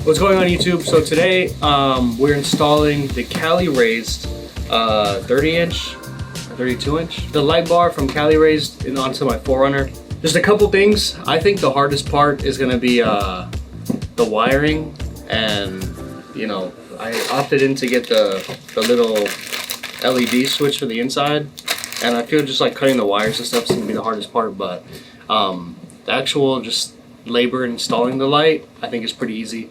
What's going on YouTube? So today we're installing the Cali Raised 30-inch or 32-inch. The light bar from Cali Raised onto my 4Runner. Just a couple things. I think the hardest part is gonna be the wiring, and you know, I opted in to get the little LED switch for the inside, and I feel just like cutting the wires and stuff is gonna be the hardest part, but the actual just labor installing the light I think is pretty easy.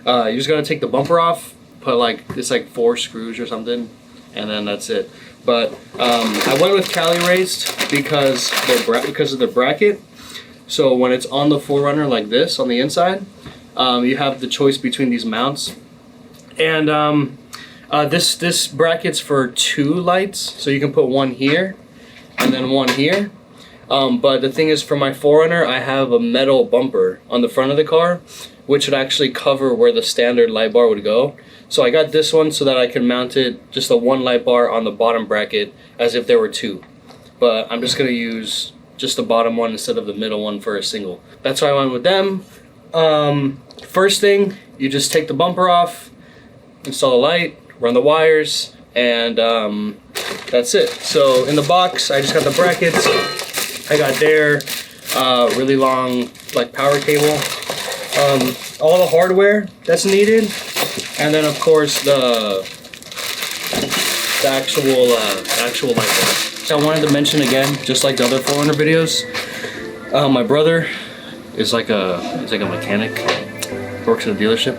You just gotta take the bumper off, put it's like 4 screws or something, and then that's it. But I went with Cali Raised because of the bracket. So when it's on the 4Runner like this on the inside, you have the choice between these mounts, and this bracket's for 2 lights, so you can put one here and then one here. But the thing is, for my 4Runner, I have a metal bumper on the front of the car, which would actually cover where the standard light bar would go. So I got this one so that I can mount it, just a 1 light bar on the bottom bracket, as if there were 2. But I'm just gonna use just the bottom one instead of the middle one for a single. That's why I went with them. First thing, you just take the bumper off, install the light, run the wires, and that's it. So in the box, I just got the brackets. I got their really long power cable, all the hardware that's needed, and then of course the actual light bar. So I wanted to mention again, just like the other 4Runner videos, my brother is like a mechanic, works at a dealership,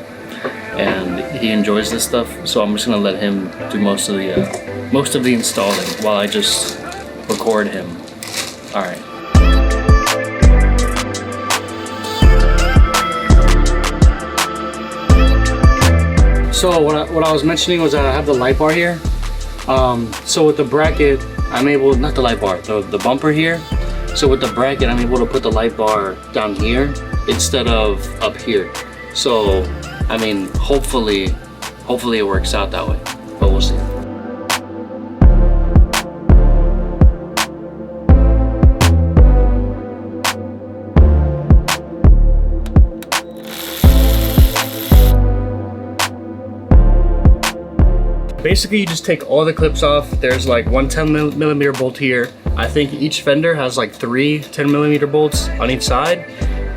and he enjoys this stuff. So I'm just gonna let him do most of the installing while I just record him. All right. So what I was mentioning was that I have the light bar here. So with the bracket, I'm able, not the light bar, the bumper here. So with the bracket, I'm able to put the light bar down here instead of up here. So, I mean, hopefully it works out that way, but we'll see. Basically, you just take all the clips off. There's like one 10mm bolt here. I think each fender has like 3 10mm bolts on each side.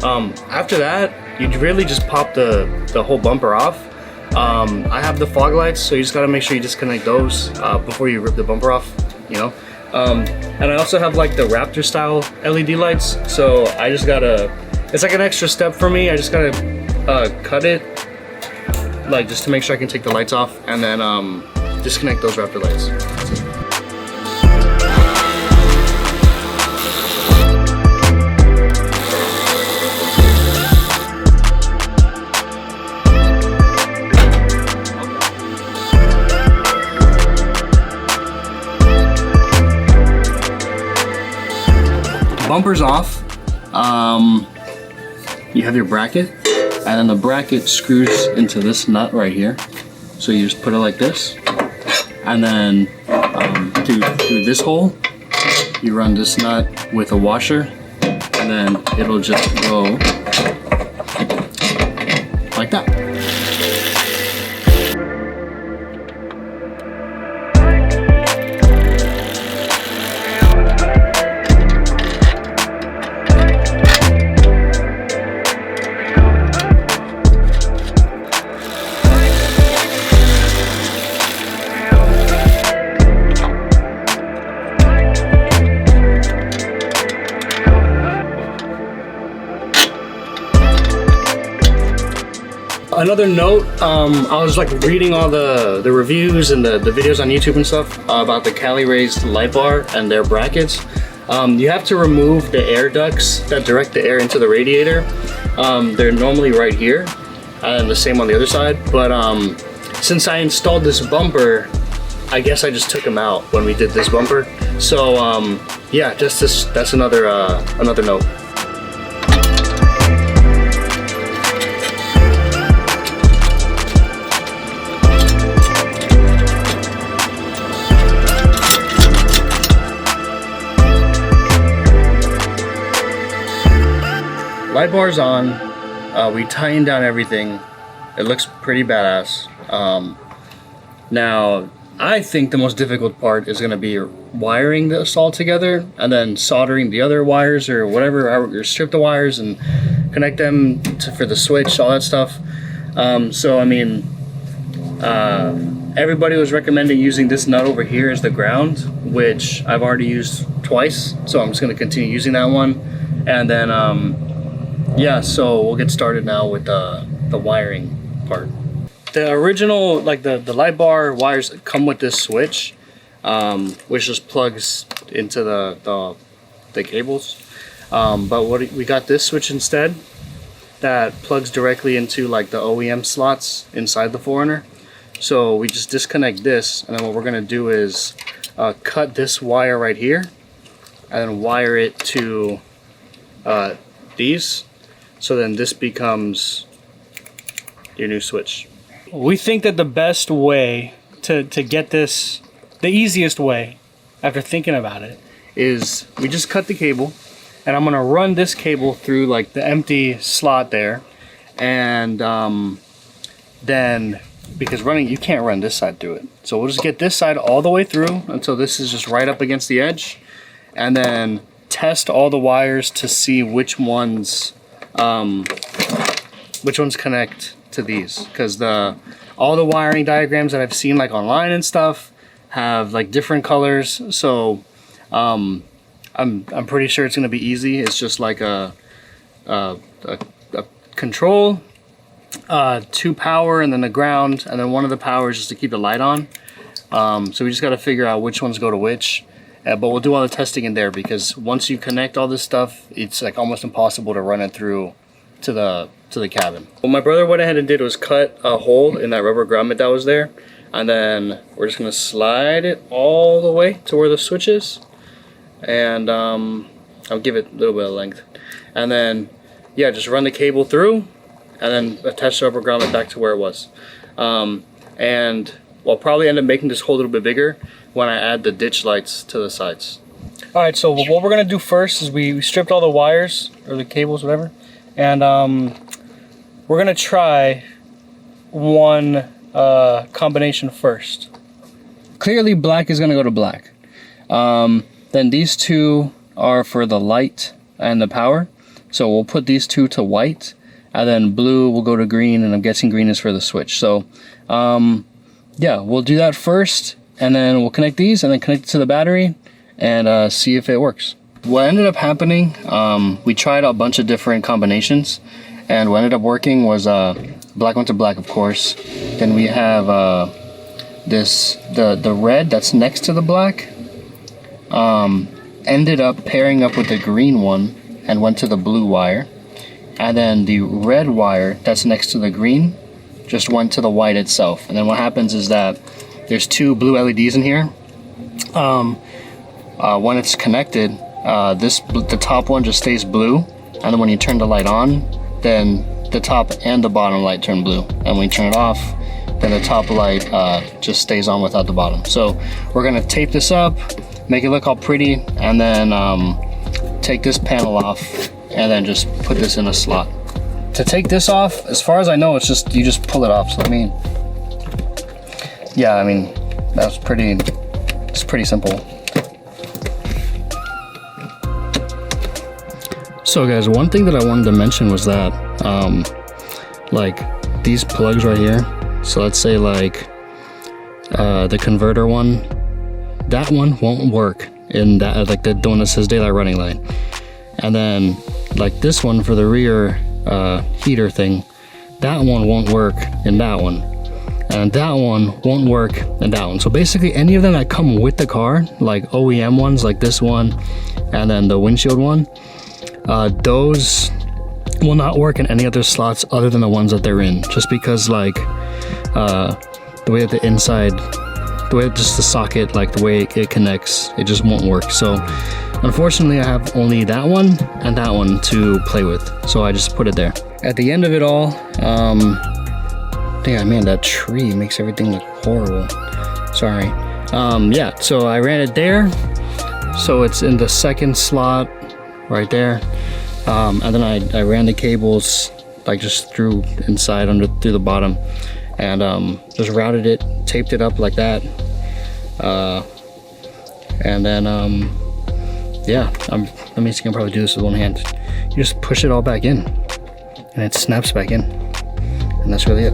After that, you really just pop the whole bumper off. I have the fog lights, so you just gotta make sure you disconnect those before you rip the bumper off, you know. And I also have like the Raptor style LED lights, so I just gotta, it's like an extra step for me. I just gotta cut it, just to make sure I can take the lights off, and then disconnect those Raptor lights. Bumper's off. You have your bracket, and then the bracket screws into this nut right here. So you just put it like this, and then through this hole, you run this nut with a washer, and then it'll just go like that. Another note, I was reading all the reviews and the videos on YouTube and stuff about the Cali Raised light bar and their brackets. You have to remove the air ducts that direct the air into the radiator. They're normally right here, and the same on the other side. But since I installed this bumper, I guess I just took them out when we did this bumper. So yeah, that's another note. Light bar's on. We tightened down everything. It looks pretty badass. Now, I think the most difficult part is going to be wiring this all together and then soldering the other wires or whatever, or strip the wires and connect them for the switch, all that stuff. So I mean, everybody was recommending using this nut over here as the ground, which I've already used twice, so I'm just going to continue using that one. And then yeah, so we'll get started now with the wiring part. The original, like the light bar wires come with this switch, which just plugs into the cables. But we got this switch instead that plugs directly into like the OEM slots inside the 4Runner. So we just disconnect this, and then what we're gonna do is cut this wire right here, and then wire it to these. So then this becomes your new switch. We think that the best way to get this, the easiest way, after thinking about it, is we just cut the cable, and I'm gonna run this cable through like the empty slot there, and then, because you can't run this side through it, so we'll just get this side all the way through until this is just right up against the edge, and then test all the wires to see which ones connect to these, because all the wiring diagrams that I've seen like online and stuff have like different colors. So I'm pretty sure it's gonna be easy. It's just like a control, 2 power, and then the ground, and then one of the powers just to keep the light on. So we just got to figure out which ones go to which. But we'll do all the testing in there, because once you connect all this stuff, it's like almost impossible to run it through to the cabin. What my brother went ahead and did was cut a hole in that rubber grommet that was there, and then we're just gonna slide it all the way to where the switch is, and I'll give it a little bit of length, and then yeah, just run the cable through and then attach the rubber grommet back to where it was. And we'll probably end up making this hole a little bit bigger when I add the ditch lights to the sides. All right, so what we're gonna do first is we stripped all the wires, or the cables, whatever, and we're gonna try one combination first. Clearly black is gonna go to black. Then these two are for the light and the power, so we'll put these two to white, and then blue will go to green, and I'm guessing green is for the switch. So yeah, we'll do that first, and then we'll connect these and then connect it to the battery and see if it works. What ended up happening, we tried a bunch of different combinations, and what ended up working was black went to black, of course. Then we have the red that's next to the black ended up pairing up with the green one and went to the blue wire, and then the red wire that's next to the green just went to the white itself. And then what happens is that there's 2 blue LEDs in here. When it's connected, the top one just stays blue, and then when you turn the light on, then the top and the bottom light turn blue, and when you turn it off, then the top light just stays on without the bottom. So we're gonna tape this up, make it look all pretty, and then take this panel off, and then just put this in a slot. To take this off, as far as I know, it's just, you just pull it off. So I mean, yeah, I mean, it's pretty simple. So guys, one thing that I wanted to mention was that like these plugs right here, so let's say like the converter one, that one won't work in that, like the one that says daylight running light. And then like this one for the rear heater thing, that one won't work in that one, and that one won't work in that one. So basically any of them that come with the car, like OEM ones like this one and then the windshield one, those will not work in any other slots other than the ones that they're in, just because like the way that the inside, the way just the socket, like the way it connects, it just won't work. So unfortunately I have only that one and that one to play with, so I just put it there. At the end of it all, damn man, that tree makes everything look horrible. Sorry. Yeah, so I ran it there, so it's in the second slot right there, and then I ran the cables like just through inside through the bottom, and just routed it, taped it up like that, and then yeah, let me see, I can probably do this with one hand. You just push it all back in and it snaps back in, and that's really it.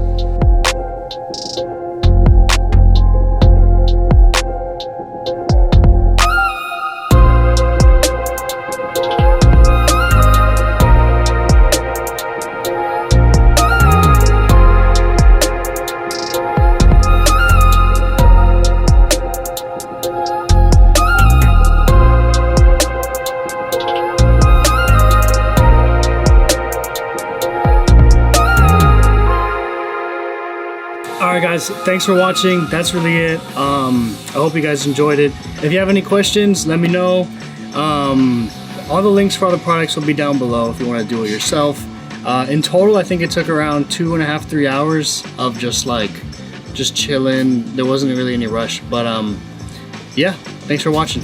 Alright guys, thanks for watching. That's really it. I hope you guys enjoyed it. If you have any questions, let me know. All the links for all the products will be down below if you want to do it yourself. In total, I think it took around 2.5 to 3 hours of just chilling. There wasn't really any rush, but yeah, thanks for watching.